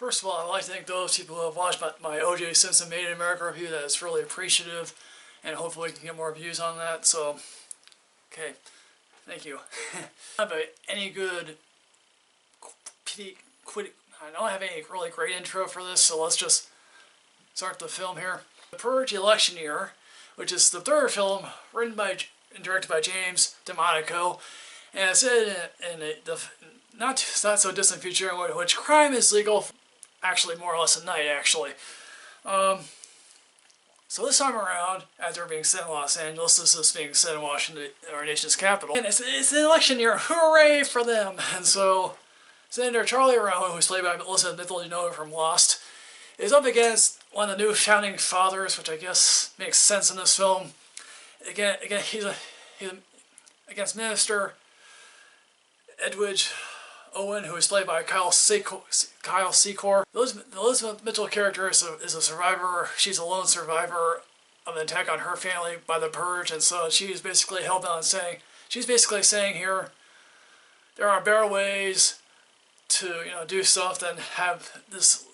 First of all, I'd like to thank those people who have watched my O.J. Simpson Made in America review. That is really appreciative, and hopefully we can get more views on that. So, okay, thank you. I don't have any good, I don't have any really great intro for this, so let's just start the film here. The Purge election year, which is the third film written by and directed by James DeMonaco, and it's set in the not so distant future in which crime is legal, actually more or less at night, actually. So this time around, after being set in Los Angeles, this is being set in Washington, our nation's capital. And it's an election year, hooray for them! And so, Senator Charlie Rowan, who's played by Elizabeth Mitchell from Lost, is up against one of the new founding fathers, which I guess makes sense in this film. Again, he's against Minister Edwidge Owen, who is played by Kyle Secor. The Elizabeth Mitchell character is a survivor. She's a lone survivor of an attack on her family by the Purge, and so she's basically hell-bound on saying, here, there are better ways to do stuff than have this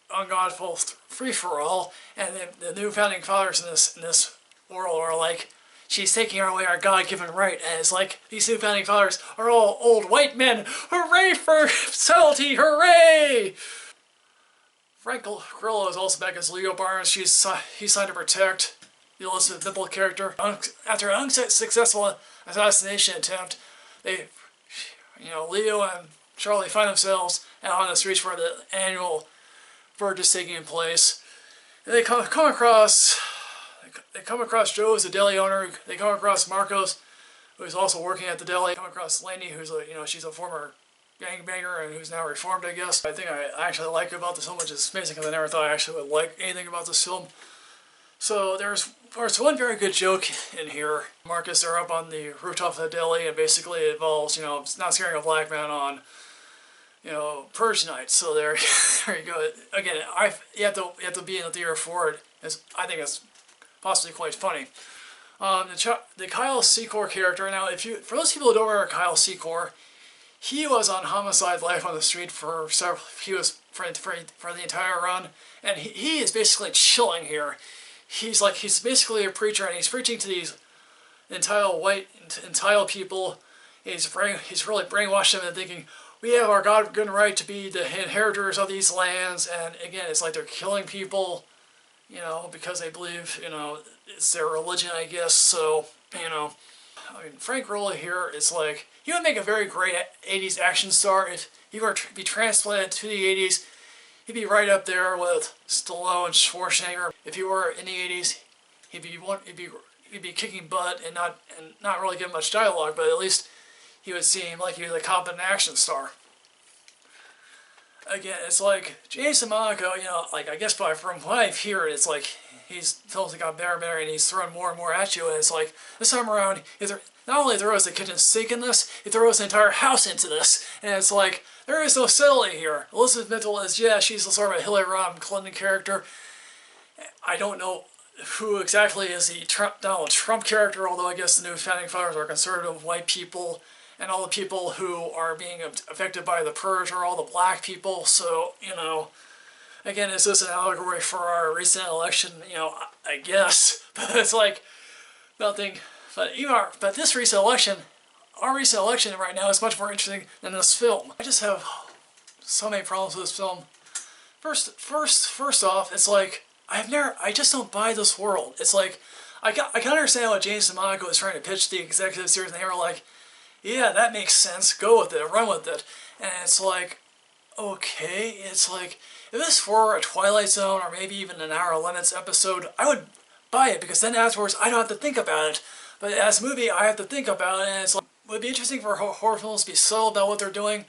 ungodful free-for-all. And the new founding fathers in this world are like, she's taking away our God-given right, and it's like, these new founding fathers are all old white men. Hooray for subtlety, hooray! Frank Grillo is also back as Leo Barnes. He's signed to protect the Elizabeth Mitchell character. After an unsuccessful assassination attempt, Leo and Charlie find themselves out on the streets where the annual Purge is taking place. And they come across Joe, who's a deli owner. They come across Marcos, who's also working at the deli. They come across Lainey, who's she's a former gangbanger and who's now reformed, I guess. I think I actually like about this film, which is amazing because I never thought I actually would like anything about this film. So there's one very good joke in here. Marcus, they're up on the rooftop of the deli, and basically it involves, not scaring a black man on, Purge night. So there you go. Again, you have to be in the theater for it. I think it's possibly quite funny. The Kyle Secor character. Now, for those people who don't remember Kyle Secor, he was on Homicide: Life on the Street for the entire run, and he is basically chilling here. He's basically a preacher, and he's preaching to these entitled people. He's really brainwashed them into thinking, we have our God-given right to be the inheritors of these lands, and again, it's like they're killing people, because they believe, it's their religion, I guess. So, Frank Grillo here is like, he would make a very great 80s action star. If he were to be transplanted to the 80s, he'd be right up there with Stallone and Schwarzenegger. If he were in the 80s, he'd be kicking butt and not really give much dialogue, but at least he would seem like he was a competent action star. Again, it's like James DeMonaco, I guess from what I've heard, it's like he's totally got better and better, and he's throwing more and more at you, and it's like, this time around, not only throws the kitchen sink in this, he throws the entire house into this, and it's like, there is no subtlety here. Elizabeth Mitchell is, she's sort of a Hillary Rodham Clinton character. I don't know who exactly is the Donald Trump character, although I guess the new founding fathers are conservative white people, and all the people who are being affected by the Purge are all the black people. So, again, is this an allegory for our recent election? I guess. But it's like nothing. But this recent election, our recent election right now is much more interesting than this film. I just have so many problems with this film. First off, it's like, I just don't buy this world. It's like, I can understand what James DeMonaco is trying to pitch the executives here, and they were like, yeah, that makes sense, go with it, run with it. And it's like, okay, it's like, if this were a Twilight Zone or maybe even an Outer Limits episode, I would buy it, because then afterwards I don't have to think about it. But as a movie, I have to think about it, and it's like, would it be interesting for horror films to be subtle about what they're doing?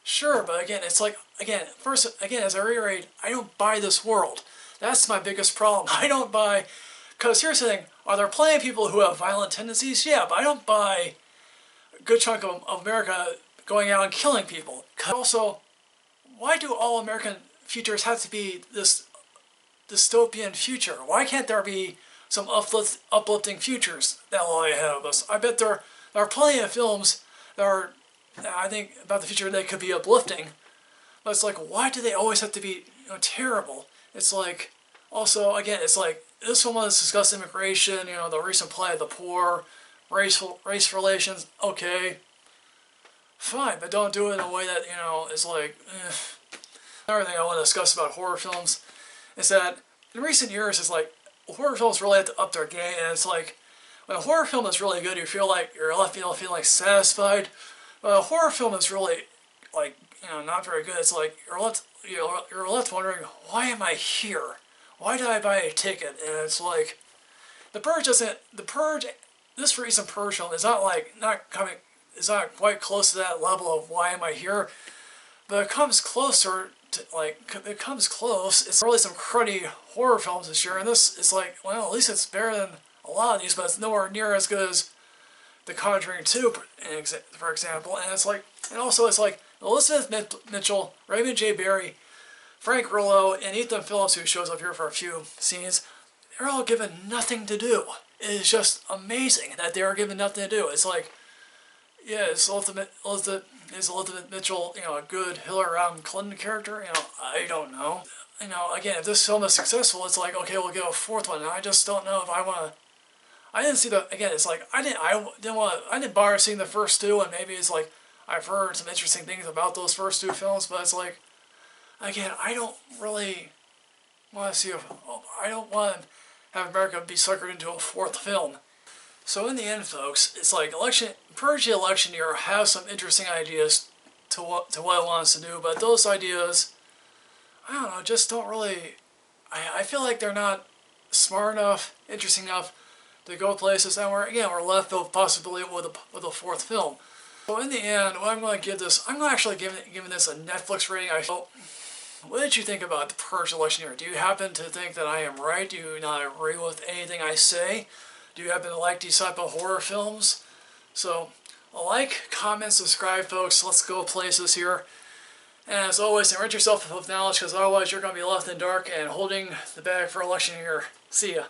Sure, but again, it's like, as I reiterate, I don't buy this world. That's my biggest problem. I don't buy, because here's the thing, are there plenty of people who have violent tendencies? Yeah, but I don't buy a good chunk of America going out and killing people. Also, why do all American futures have to be this dystopian future? Why can't there be some uplifting futures that lie ahead of us? I bet there are plenty of films that are, I think, about the future that could be uplifting. But it's like, why do they always have to be, terrible? It's like, also, again, it's like, this one was discussed immigration, the recent plight of the poor, race relations, okay, fine, but don't do it in a way that, is like, Another thing I want to discuss about horror films is that in recent years, it's like, horror films really have to up their game, and it's like, when a horror film is really good, you feel like you're left feeling like satisfied. But a horror film is really like, not very good. It's like you're left wondering, why am I here? Why did I buy a ticket? And it's like, this recent Purge film is is not quite close to that level of why am I here, but it comes closer to, it comes close. It's really some cruddy horror films this year, and this is like, well, at least it's better than a lot of these, but it's nowhere near as good as The Conjuring 2, for example. And it's like, and also it's like Elizabeth Mitchell, Raymond J. Barry, Frank Grillo, and Ethan Phillips, who shows up here for a few scenes. They're all given nothing to do. It is just amazing that they are given nothing to do. It's like, yeah, is Elizabeth Mitchell, a good Hillary Rodham Clinton character? I don't know. Again, if this film is successful, it's like, okay, we'll get a fourth one. And I just don't know if I want to. I didn't see it's like, I didn't bother seeing the first two, and maybe it's like, I've heard some interesting things about those first two films, but it's like, again, I don't really want to I don't want to have America be suckered into a fourth film. So in the end, folks, it's like Purge the election year has some interesting ideas to what it wants to do, but those ideas, I don't know, just don't really. I feel like they're not smart enough, interesting enough to go places, and we're left with possibility with a fourth film. So in the end, what I'm going to give this, I'm actually giving this a Netflix rating. What did you think about the Purge election year? Do you happen to think that I am right? Do you not agree with anything I say? Do you happen to like these type of horror films? So, like, comment, subscribe, folks. Let's go places here. And as always, enrich yourself with knowledge, because otherwise you're going to be left in the dark and holding the bag for election year. See ya.